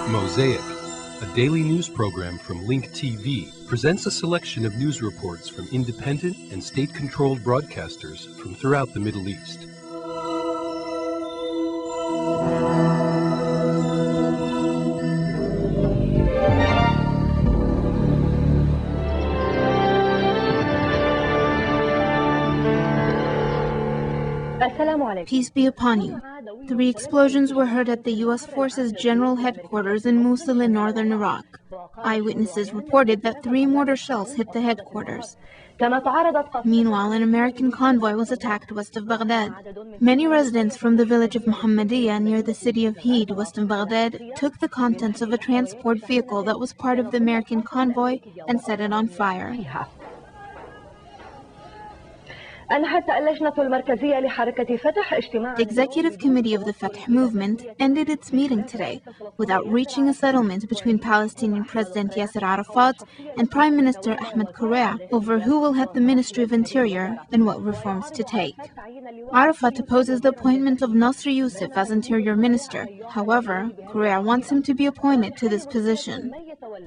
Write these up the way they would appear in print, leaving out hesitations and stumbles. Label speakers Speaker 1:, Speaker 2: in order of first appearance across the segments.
Speaker 1: Mosaic, a daily news program from Bank TV, presents a selection of news reports from independent and state-controlled broadcasters from throughout the Middle East.
Speaker 2: Peace be upon you. 3 explosions were heard at the U.S. Forces General Headquarters in Mosul in northern Iraq. Eyewitnesses reported that 3 mortar shells hit the headquarters. Meanwhile, an American convoy was attacked west of Baghdad. Many residents from the village of Muhammadiyah near the city of Heed, west of Baghdad, took the contents of a transport vehicle that was part of the American convoy and set it on fire. The Executive Committee of the Fatah movement ended its meeting today without reaching a settlement between Palestinian President Yasser Arafat and Prime Minister Ahmed Correa over who will head the Ministry of Interior and what reforms to take. Arafat opposes the appointment of Nasser Youssef as Interior Minister. However, Correa wants him to be appointed to this position.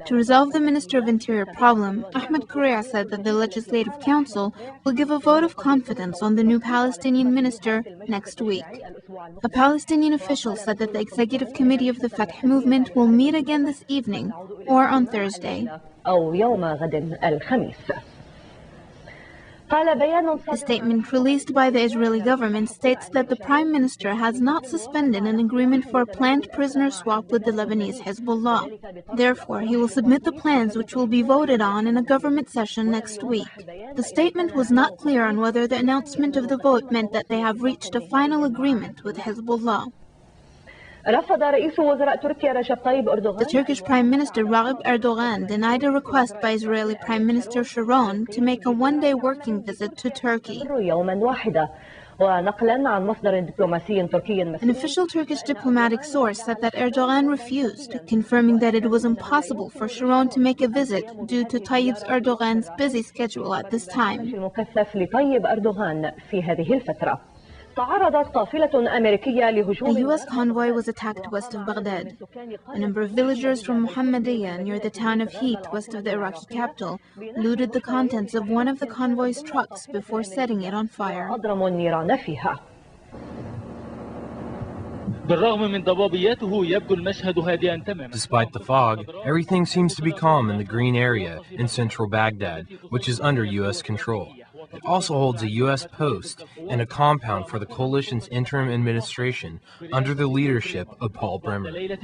Speaker 2: To resolve the Minister of Interior problem, Ahmed Correa said that the Legislative Council will give a vote of confidence on the new Palestinian minister next week. A Palestinian official said that the Executive Committee of the Fatah movement will meet again this evening or on Thursday. A statement released by the Israeli government states that the Prime Minister has not suspended an agreement for a planned prisoner swap with the Lebanese Hezbollah. Therefore, he will submit the plans which will be voted on in a government session next week. The statement was not clear on whether the announcement of the vote meant that they have reached a final agreement with Hezbollah. The Turkish Prime Minister Recep Erdogan denied a request by Israeli Prime Minister Sharon to make a one-day working visit to Turkey. An official Turkish diplomatic source said that Erdogan refused, confirming that it was impossible for Sharon to make a visit due to Tayyip Erdogan's busy schedule at this time. A U.S. convoy was attacked west of Baghdad. A number of villagers from Muhammadiyah near the town of Heat, west of the Iraqi capital, looted the contents of one of the convoy's trucks before setting it on fire.
Speaker 3: Despite the fog, everything seems to be calm in the green area in central Baghdad, which is under U.S. control. It also holds a U.S. post and a compound for the coalition's interim administration under the leadership of Paul Bremer. The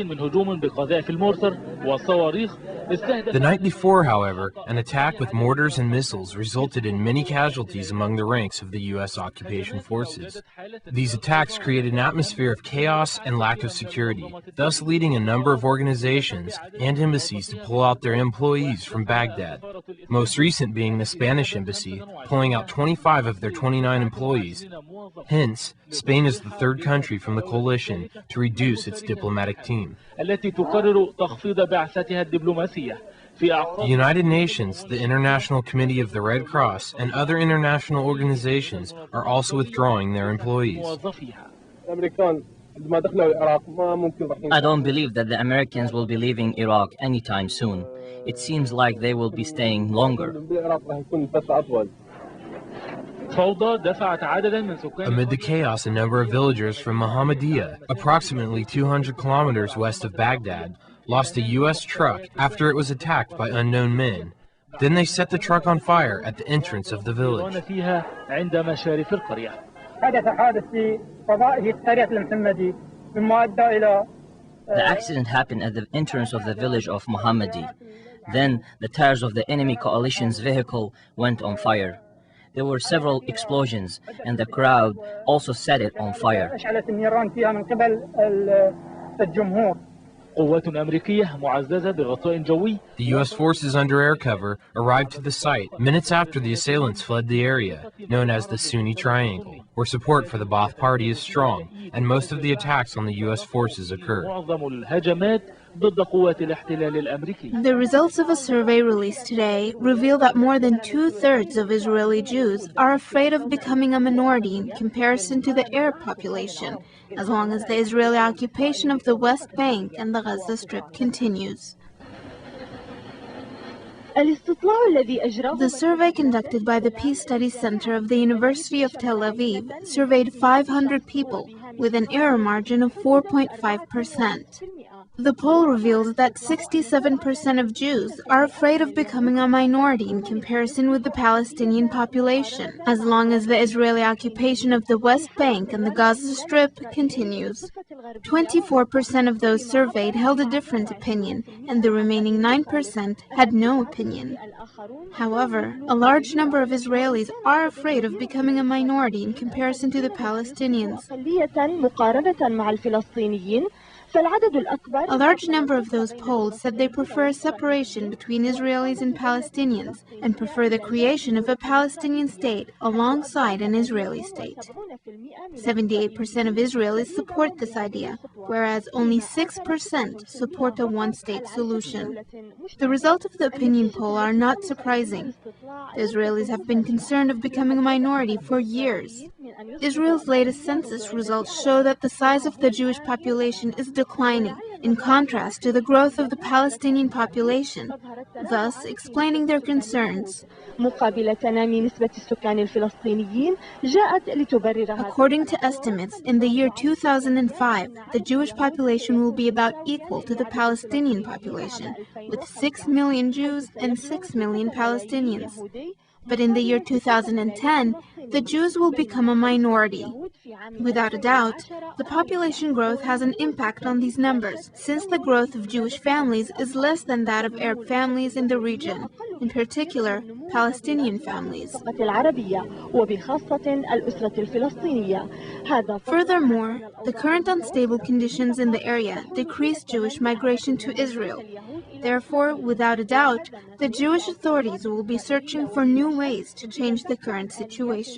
Speaker 3: night before, however, an attack with mortars and missiles resulted in many casualties among the ranks of the U.S. occupation forces. These attacks created an atmosphere of chaos and lack of security, thus leading a number of organizations and embassies to pull out their employees from Baghdad. Most recent being the Spanish embassy, pulling out 25 of their 29 employees. Hence, Spain is the 3rd country from the coalition to reduce its diplomatic team. The United Nations, the International Committee of the Red Cross, and other international organizations are also withdrawing their employees.
Speaker 4: I don't believe that the Americans will be leaving Iraq anytime soon. It seems like they will be staying longer.
Speaker 3: Amid the chaos, a number of villagers from Muhammadiyah, approximately 200 kilometers west of Baghdad, lost a U.S. truck after it was attacked by unknown men. Then they set the truck on fire at the entrance of the village.
Speaker 4: The accident happened at the entrance of the village of Muhammadi. Then the tires of the enemy coalition's vehicle went on fire. There were several explosions, and the crowd also set it on fire.
Speaker 3: The U.S. forces under air cover arrived to the site minutes after the assailants fled the area, known as the Sunni Triangle, where support for the Ba'ath Party is strong, and most of the attacks on the U.S. forces occurred.
Speaker 5: ضد قوات الاحتلال الأمريكي.
Speaker 2: The results of a survey released today reveal that more than 2/3 of Israeli Jews are afraid of becoming a minority in comparison to the Arab population, as long as the Israeli occupation of the West Bank and the Gaza Strip continues. The survey conducted by the Peace Studies Center of the University of Tel Aviv surveyed 500 people with an error margin of 4.5%. The poll reveals that 67% of Jews are afraid of becoming a minority in comparison with the Palestinian population, as long as the Israeli occupation of the West Bank and the Gaza Strip continues. 24% of those surveyed held a different opinion, and the remaining 9% had no opinion. However, a large number of Israelis are afraid of becoming a minority in comparison to the Palestinians. A large number of those polled said they prefer a separation between Israelis and Palestinians and prefer the creation of a Palestinian state alongside an Israeli state. 78% of Israelis support this idea, whereas only 6% support a one-state solution. The results of the opinion poll are not surprising. The Israelis have been concerned of becoming a minority for years. Israel's latest census results show that the size of the Jewish population is declining, in contrast to the growth of the Palestinian population, thus explaining their concerns. According to estimates, in the year 2005, the Jewish population will be about equal to the Palestinian population, with 6 million Jews and 6 million Palestinians. But in the year 2010, the Jews will become a minority. Without a doubt, the population growth has an impact on these numbers, since the growth of Jewish families is less than that of Arab families in the region, in particular, Palestinian families. Furthermore, the current unstable conditions in the area decrease Jewish migration to Israel. Therefore, without a doubt, the Jewish authorities will be searching for new ways to change the current situation.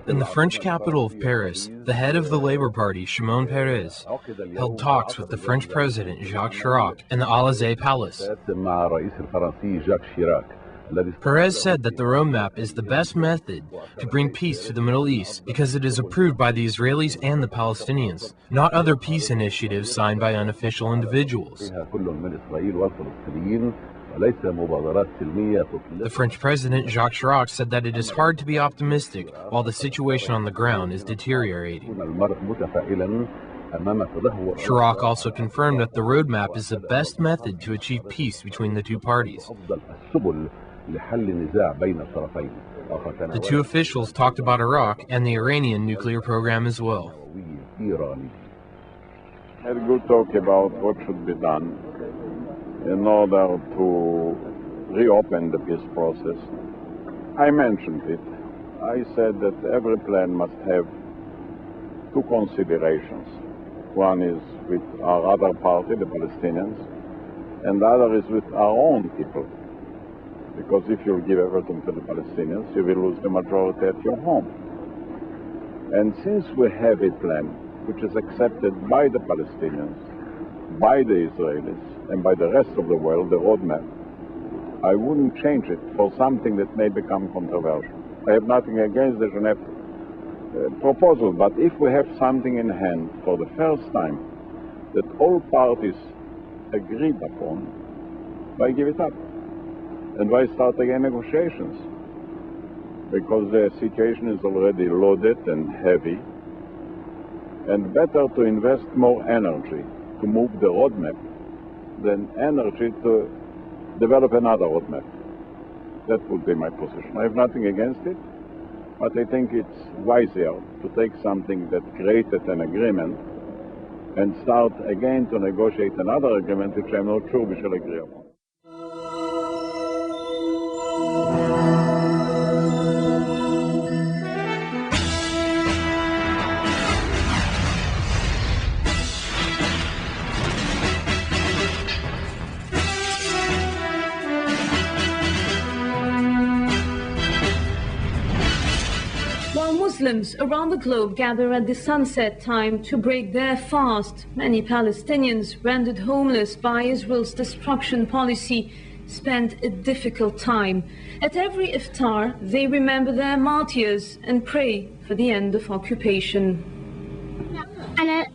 Speaker 3: In the French capital of Paris, the head of the Labour Party, Shimon Peres, held talks with the French President Jacques Chirac in the Élysée Palace. Peres said that the roadmap is the best method to bring peace to the Middle East because it is approved by the Israelis and the Palestinians, not other peace initiatives signed by unofficial individuals. The French President Jacques Chirac said that it is hard to be optimistic while the situation on the ground is deteriorating. Chirac also confirmed that the roadmap is the best method to achieve peace between the two parties. The two officials talked about Iraq and the Iranian nuclear program as well.
Speaker 6: Had a good talk about what should be done in order to reopen the peace process. I mentioned it. I said that every plan must have two considerations. One is with our other party, the Palestinians, and the other is with our own people. Because if you give everything to the Palestinians, you will lose the majority at your home. And since we have a plan which is accepted by the Palestinians, by the Israelis, and by the rest of the world, the roadmap, I wouldn't change it for something that may become controversial. I have nothing against the Geneva proposal, but if we have something in hand for the first time that all parties agreed upon, why give it up? And why start again negotiations? Because the situation is already loaded and heavy, and better to invest more energy to move the roadmap than energy to develop another roadmap. That would be my position. I have nothing against it, but I think it's wiser to take something that created an agreement and start again to negotiate another agreement which I'm not sure we shall agree upon.
Speaker 7: Muslims around the globe gather at the sunset time to break their fast. Many Palestinians, rendered homeless by Israel's destruction policy, spend a difficult time. At every iftar, they remember their martyrs and pray for the end of occupation.
Speaker 8: I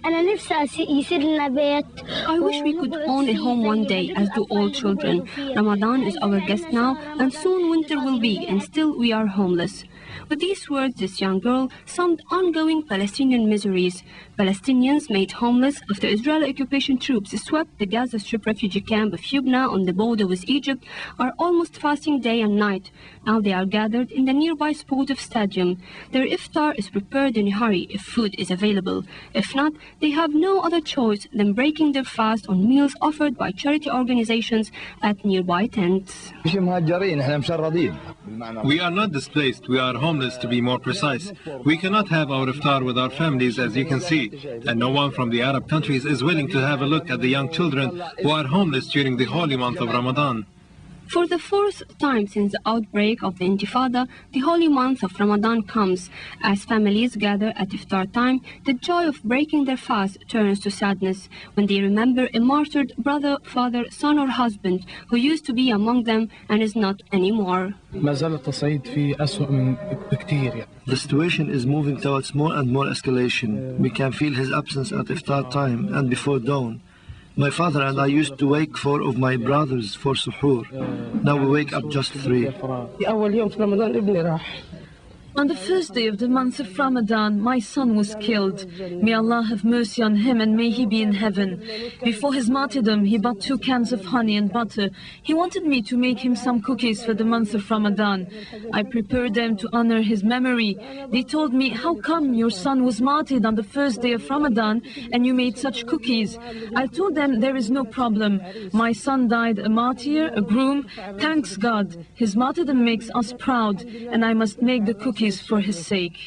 Speaker 8: wish we could own a home one day, as do all children. Ramadan is our guest now, and soon winter will be, and still we are homeless. With these words, this young girl summed ongoing Palestinian miseries. Palestinians made homeless after Israeli occupation troops swept the Gaza Strip refugee camp of Yubna on the border with Egypt are almost fasting day and night. Now they are gathered in the nearby sportive stadium. Their iftar is prepared in a hurry if food is available. If not, they have no other choice than breaking their fast on meals offered by charity organizations at nearby tents.
Speaker 9: We are not displaced, we are homeless to be more precise. We cannot have our iftar with our families, as you can see, and no one from the Arab countries is willing to have a look at the young children who are homeless during the holy month of Ramadan.
Speaker 8: For the fourth time since the outbreak of the Intifada, the holy month of Ramadan comes. As families gather at iftar time, the joy of breaking their fast turns to sadness when they remember a martyred brother, father, son or husband who used to be among them and is not anymore.
Speaker 10: The situation is moving towards more and more escalation. We can feel his absence at iftar time and before dawn. My father and I used to wake 4 of my brothers for suhoor. Now we wake up just 3.
Speaker 7: On the first day of the month of Ramadan, my son was killed. May Allah have mercy on him and may he be in heaven. Before his martyrdom, he bought 2 cans of honey and butter. He wanted me to make him some cookies for the month of Ramadan. I prepared them to honor his memory. They told me, how come your son was martyred on the first day of Ramadan and you made such cookies? I told them there is no problem. My son died a martyr, a groom. Thanks God. His martyrdom makes us proud and I must make the cookies for his sake.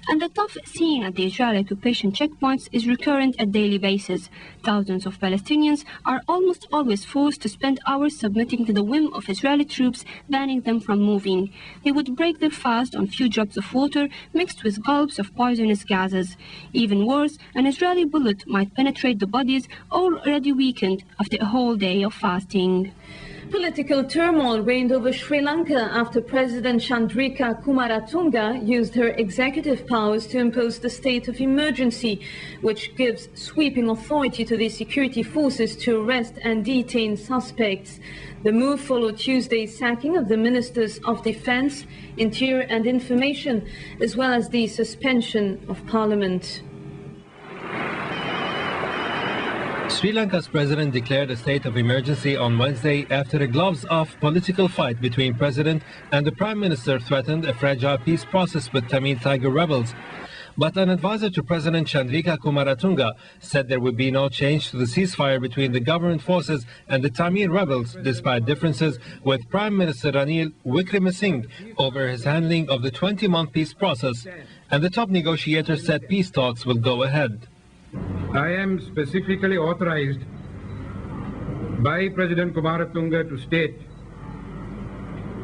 Speaker 8: And the tough scene at the Israeli occupation checkpoints is recurrent at daily basis. Thousands of Palestinians are almost always forced to spend hours submitting to the whim of Israeli troops banning them from moving. They would break their fast on few drops of water mixed with gulps of poisonous gases. Even worse, an Israeli bullet might penetrate the bodies already weakened after a whole day of fasting.
Speaker 7: Political turmoil reigned over Sri Lanka after President Chandrika Kumaratunga used her executive powers to impose the state of emergency, which gives sweeping authority to the security forces to arrest and detain suspects. The move followed Tuesday's sacking of the Ministers of Defense, Interior and Information, as well as the suspension of Parliament.
Speaker 1: Sri Lanka's president declared a state of emergency on Wednesday after a gloves-off political fight between president and the prime minister threatened a fragile peace process with Tamil Tiger rebels. But an advisor to President Chandrika Kumaratunga said there would be no change to the ceasefire between the government forces and the Tamil rebels, despite differences with Prime Minister Ranil Wickremesinghe over his handling of the 20-month peace process. And the top negotiator said peace talks will go ahead.
Speaker 11: I am specifically authorized by President Kumaratunga to state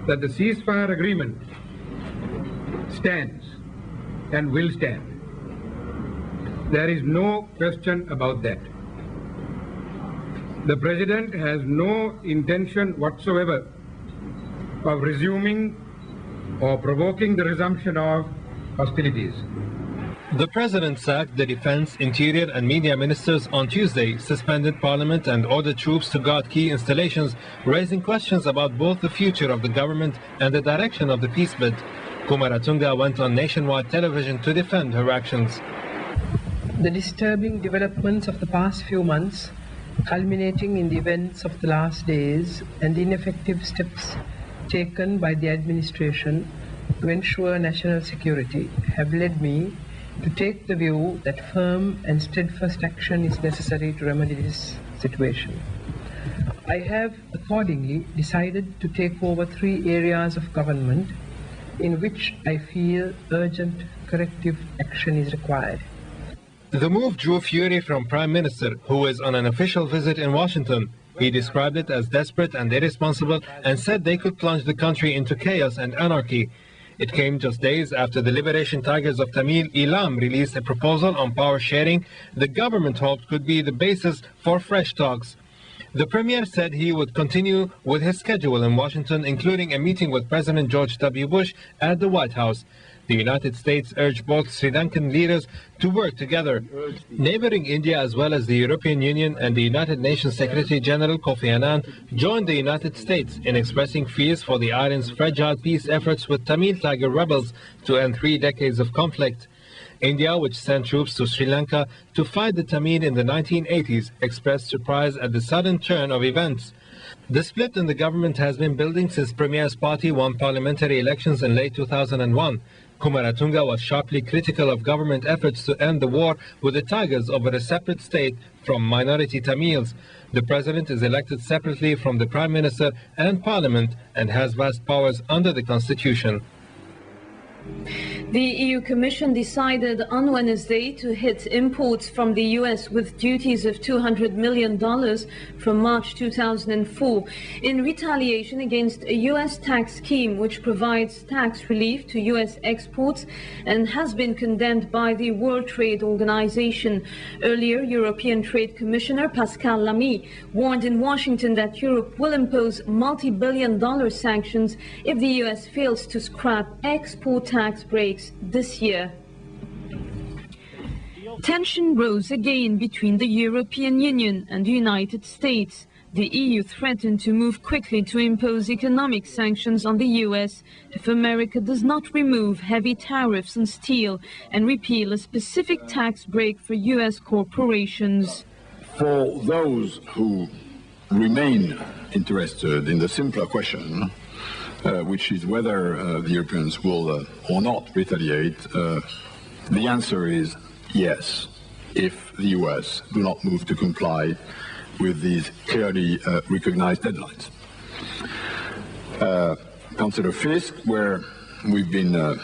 Speaker 11: that the ceasefire agreement stands and will stand. There is no question about that. The President has no intention whatsoever of resuming or provoking the resumption of hostilities.
Speaker 1: The president sacked the defense, interior and media ministers on Tuesday, suspended parliament and ordered troops to guard key installations, raising questions about both the future of the government and the direction of the peace bid. Kumaratunga went on nationwide television to defend her actions.
Speaker 12: The disturbing developments of the past few months, culminating in the events of the last days and the ineffective steps taken by the administration to ensure national security, have led me to take the view that firm and steadfast action is necessary to remedy this situation. I have accordingly decided to take over 3 areas of government in which I feel urgent corrective action is required.
Speaker 1: The move drew fury from Prime Minister, who is on an official visit in Washington. He described it as desperate and irresponsible and said they could plunge the country into chaos and anarchy. It came just days after the Liberation Tigers of Tamil Eelam released a proposal on power sharing the government hoped could be the basis for fresh talks. The Premier said he would continue with his schedule in Washington, including a meeting with President George W. Bush at the White House. The United States urged both Sri Lankan leaders to work together. Neighboring India, as well as the European Union and the United Nations Secretary General Kofi Annan, joined the United States in expressing fears for the island's fragile peace efforts with Tamil Tiger rebels to end 3 decades of conflict. India, which sent troops to Sri Lanka to fight the Tamil in the 1980s, expressed surprise at the sudden turn of events. The split in the government has been building since Premier's party won parliamentary elections in late 2001. Kumaratunga was sharply critical of government efforts to end the war with the Tigers over a separate state from minority Tamils. The president is elected separately from the prime minister and parliament and has vast powers under the constitution.
Speaker 7: The EU Commission decided on Wednesday to hit imports from the US with duties of $200 million from March 2004 in retaliation against a US tax scheme which provides tax relief to US exports and has been condemned by the World Trade Organization. Earlier, European Trade Commissioner Pascal Lamy warned in Washington that Europe will impose multi-billion-dollar sanctions if the US fails to scrap export tax breaks this year. Tension rose again between the European Union and the United States. The EU threatened to move quickly to impose economic sanctions on the US if America does not remove heavy tariffs on steel and repeal a specific tax break for US corporations.
Speaker 13: For those who remain interested in the simpler question, which is whether the Europeans will or not retaliate, the answer is yes, if the US do not move to comply with these clearly recognized deadlines. Consider Fisk, where we've been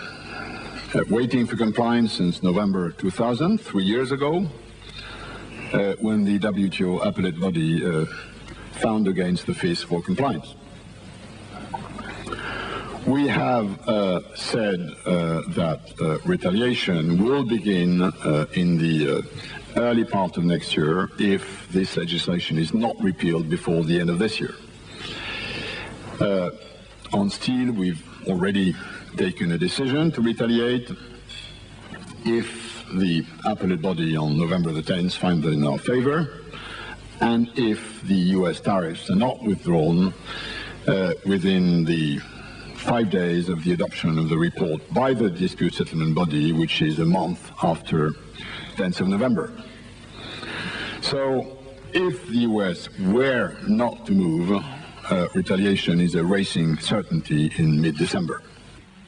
Speaker 13: waiting for compliance since November 2000, 3 years ago, when the WTO appellate body found against the Fisk for compliance. We have said that retaliation will begin in the early part of next year if this legislation is not repealed before the end of this year. On steel, we've already taken a decision to retaliate if the appellate body on November the 10th finds that in our favor, and if the US tariffs are not withdrawn within the 5 days of the adoption of the report by the dispute settlement body, which is a month after 10th of November. So if the US were not to move, retaliation is a racing certainty in mid-December.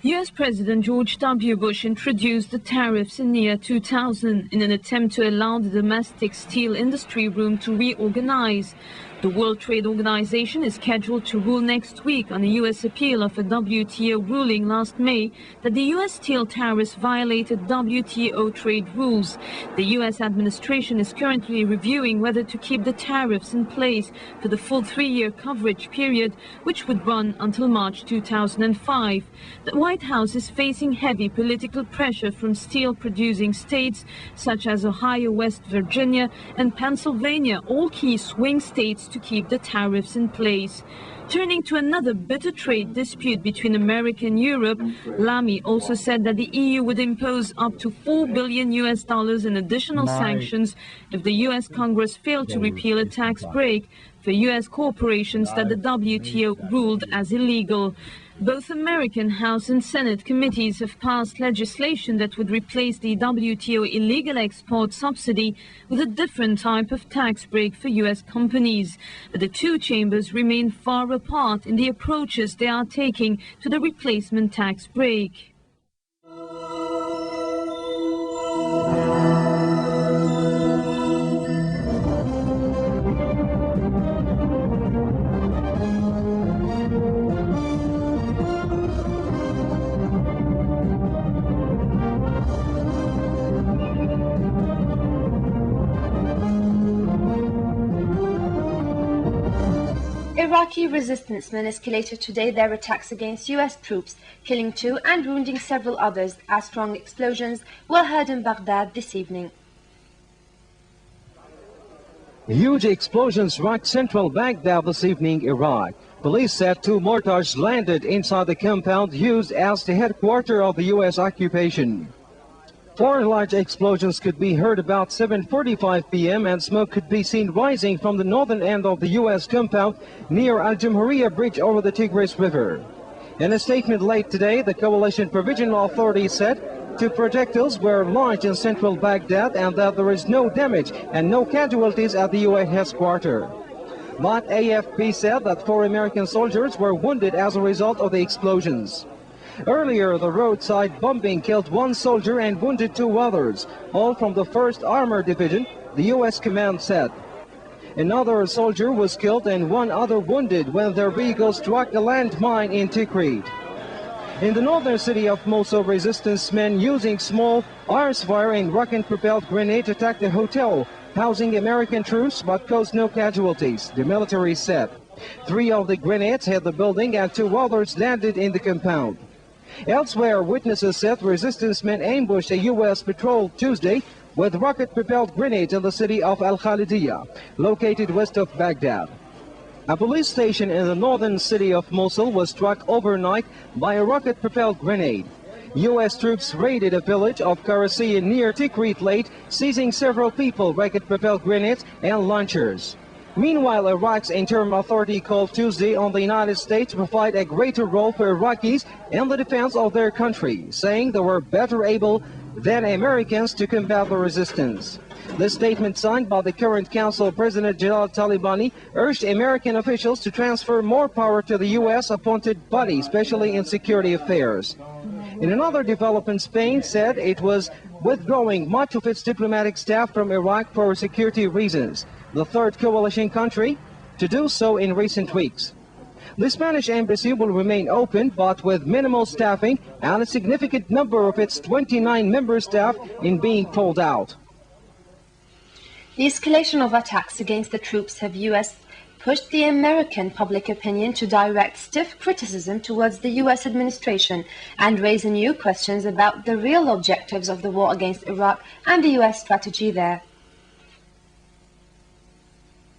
Speaker 7: US President George W. Bush introduced the tariffs in the year 2000 in an attempt to allow the domestic steel industry room to reorganize. The World Trade Organization is scheduled to rule next week on a U.S. appeal of a WTO ruling last May that the U.S. steel tariffs violated WTO trade rules. The U.S. administration is currently reviewing whether to keep the tariffs in place for the full 3-year coverage period, which would run until March 2005. The White House is facing heavy political pressure from steel-producing states such as Ohio, West Virginia, and Pennsylvania, all key swing states, to keep the tariffs in place. Turning to another bitter trade dispute between America and Europe, Lamy also said that the EU would impose up to $4 billion in additional sanctions if the US Congress failed to repeal a tax break for US corporations that the WTO ruled as illegal. Both American House and Senate committees have passed legislation that would replace the WTO illegal export subsidy with a different type of tax break for U.S. companies. But the two chambers remain far apart in the approaches they are taking to the replacement tax break.
Speaker 14: Iraqi resistance men escalated today their attacks against US troops, killing 2 and wounding several others as strong explosions were heard in Baghdad this evening.
Speaker 15: Huge explosions rocked central Baghdad this evening, Iraq. Police said 2 mortars landed inside the compound used as the headquarters of the U.S. occupation. 4 large explosions could be heard about 7:45 p.m. and smoke could be seen rising from the northern end of the U.S. compound near Al-Jamhuriyah Bridge over the Tigris River. In a statement late today, the Coalition Provisional Authority said 2 projectiles were launched in central Baghdad and that there is no damage and no casualties at the U.S. headquarters. But AFP said that 4 American soldiers were wounded as a result of the explosions. Earlier, the roadside bombing killed 1 soldier and wounded 2 others, all from the 1st Armored Division, the U.S. command said. Another soldier was killed and 1 other wounded when their vehicle struck a landmine in Tikrit. In the northern city of Mosul, resistance men using small arms-fire and rocket-propelled grenades attacked a hotel housing American troops but caused no casualties, the military said. 3 of the grenades hit the building and 2 others landed in the compound. Elsewhere, witnesses said resistance men ambushed a U.S. patrol Tuesday with rocket-propelled grenades in the city of Al-Khalidiyah, located west of Baghdad. A police station in the northern city of Mosul was struck overnight by a rocket-propelled grenade. U.S. troops raided a village of Karasiya near Tikrit late, seizing several people, rocket-propelled grenades, and launchers. Meanwhile, Iraq's interim authority called Tuesday on the United States to provide a greater role for Iraqis in the defense of their country, saying they were better able than Americans to combat the resistance. The statement signed by the current Council President Jalal Talibani urged American officials to transfer more power to the U.S. appointed body, especially in security affairs. In another development, Spain said it was withdrawing much of its diplomatic staff from Iraq for security reasons, the 3rd coalition country to do so in recent weeks. The Spanish embassy will remain open, but with minimal staffing and a significant number of its 29 member staff in being pulled out.
Speaker 14: The escalation of attacks against the troops have U.S. pushed the American public opinion to direct stiff criticism towards the U.S. administration and raise new questions about the real objectives of the war against Iraq and the U.S. strategy there.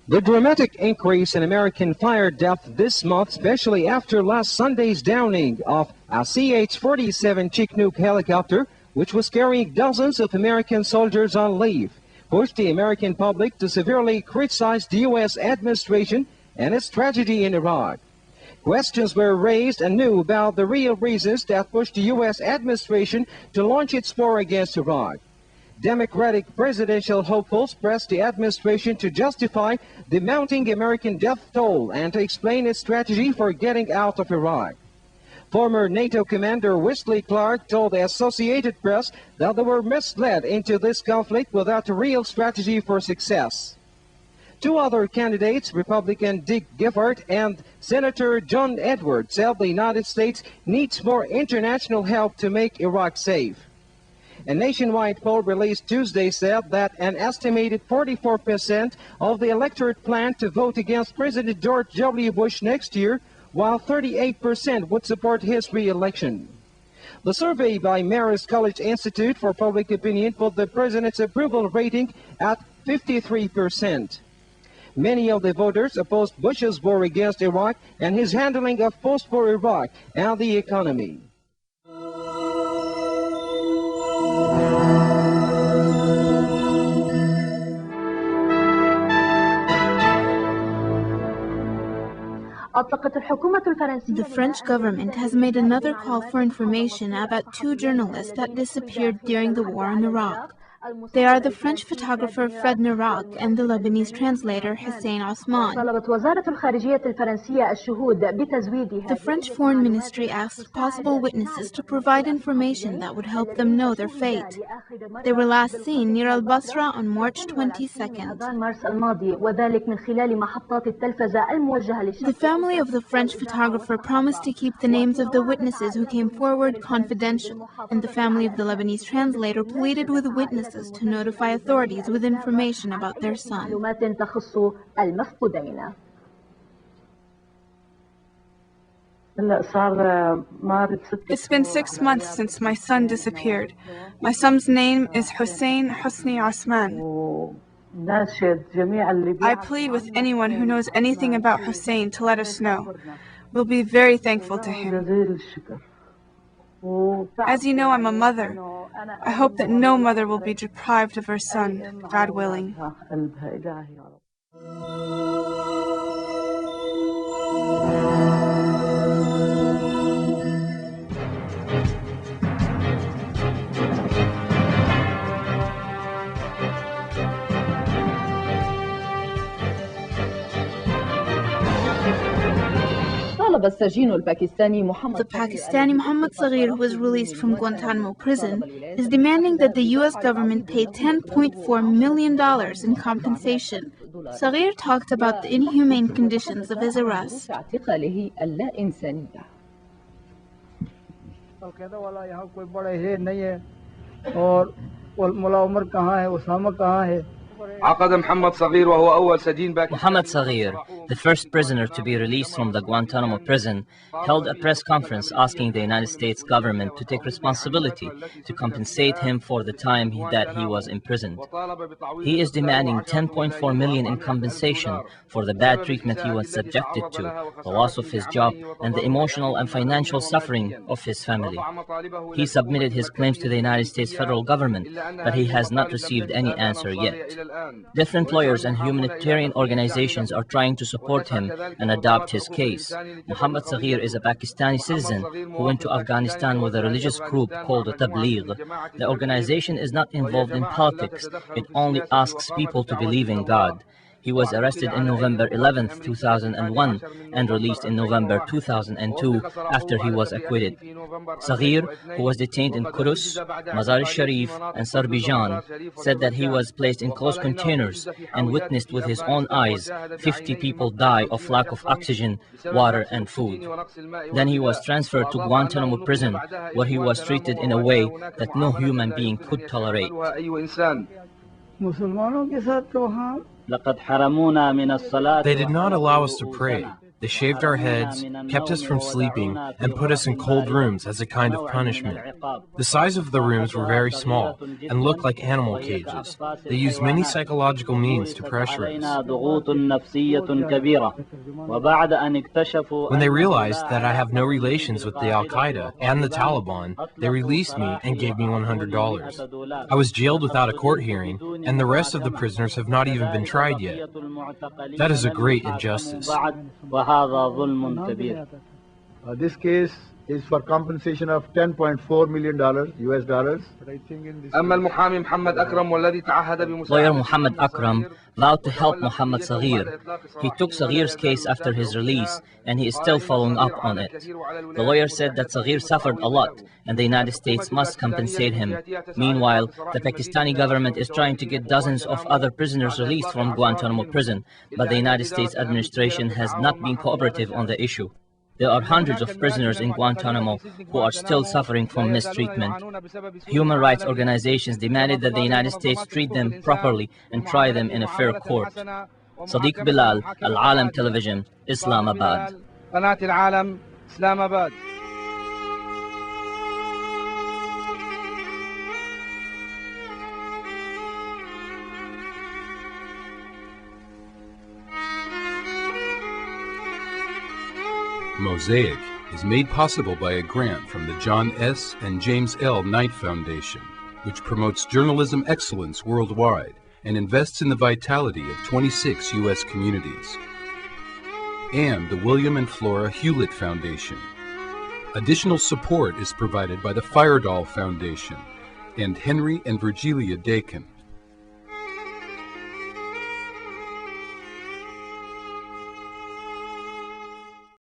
Speaker 15: The dramatic increase in American fire deaths this month, especially after last Sunday's downing of a CH-47 Chinook helicopter, which was carrying dozens of American soldiers on leave, pushed the American public to severely criticize the U.S. administration and its tragedy in Iraq. Questions were raised anew about the real reasons that pushed the U.S. administration to launch its war against Iraq. Democratic presidential hopefuls pressed the administration to justify the mounting American death toll and to explain its strategy for getting out of Iraq. Former NATO commander Wesley Clark told the Associated Press that they were misled into this conflict without a real strategy for success. 2 other candidates, Republican Dick Gifford and Senator John Edwards, said the United States needs more international help to make Iraq safe. A nationwide poll released Tuesday said that an estimated 44% of the electorate planned to vote against President George W. Bush next year, while 38% would support his re-election. The survey by Marist College Institute for Public Opinion put the president's approval rating at 53%. Many of the voters opposed Bush's war against Iraq and his handling of post-war Iraq and the economy.
Speaker 2: The French government has made another call for information about 2 journalists that disappeared during the war in Iraq. They are the French photographer Fred Narak and the Lebanese translator Hussein Osman. The French Foreign Ministry asked possible witnesses to provide information that would help them know their fate. They were last seen near Al-Basra on March 22nd. The family of the French photographer promised to keep the names of the witnesses who came forward confidential, and the family of the Lebanese translator pleaded with witnesses to notify authorities with information about their son.
Speaker 16: It's been 6 months since my son disappeared. My son's name is Hussein Husni Osman. I plead with anyone who knows anything about Hussein to let us know. We'll be very thankful to him. As you know, I'm a mother. I hope that no mother will be deprived of her son, God willing.
Speaker 2: The Pakistani Muhammad Saghir, who was released from Guantanamo prison, is demanding that the U.S. government pay $10.4 million in compensation. Saghir talked about the inhumane conditions of his arrest.
Speaker 4: Muhammad Saghir, the first prisoner to be released from the Guantanamo prison, held a press conference asking the United States government to take responsibility to compensate him for the time that he was imprisoned. He is demanding $10.4 million in compensation for the bad treatment he was subjected to, the loss of his job, and the emotional and financial suffering of his family. He submitted his claims to the United States federal government, but he has not received any answer yet. Different lawyers and humanitarian organizations are trying to support him and adopt his case. Muhammad Saghir is a Pakistani citizen who went to Afghanistan with a religious group called the Tabligh. The organization is not involved in politics. It only asks people to believe in God. He was arrested in November 11, 2001 and released in November 2002 after he was acquitted. Saghir, who was detained in Qudus, Mazar-e-Sharif and Sarbijan, said that he was placed in closed containers and witnessed with his own eyes 50 people die of lack of oxygen, water and food. Then he was transferred to Guantanamo prison, where he was treated in a way that no human being could tolerate.
Speaker 3: They did not allow us to pray. They shaved our heads, kept us from sleeping, and put us in cold rooms as a kind of punishment. The size of the rooms were very small and looked like animal cages. They used many psychological means to pressure us. When they realized that I have no relations with the Al-Qaeda and the Taliban, they released me and gave me $100. I was jailed without a court hearing, and the rest of the prisoners have not even been tried yet. That is a great injustice.
Speaker 17: This case is for compensation of $10.4 million US dollars.
Speaker 4: Lawyer Muhammad Akram vowed to help Muhammad Saghir. He took Saghir's case after his release, and he is still following up on it. The lawyer said that Saghir suffered a lot, and the United States must compensate him. Meanwhile, the Pakistani government is trying to get dozens of other prisoners released from Guantanamo prison, but the United States administration has not been cooperative on the issue. There are hundreds of prisoners in Guantanamo who are still suffering from mistreatment. Human rights organizations demanded that the United States treat them properly and try them in a fair court. Sadiq Bilal, Al-Alam Television, Islamabad.
Speaker 18: Mosaic is made possible by a grant from the John S. and James L. Knight Foundation, which promotes journalism excellence worldwide and invests in the vitality of 26 U.S. communities, and the William and Flora Hewlett Foundation. Additional support is provided by the Firedoll Foundation and Henry and Virgilia Dakin.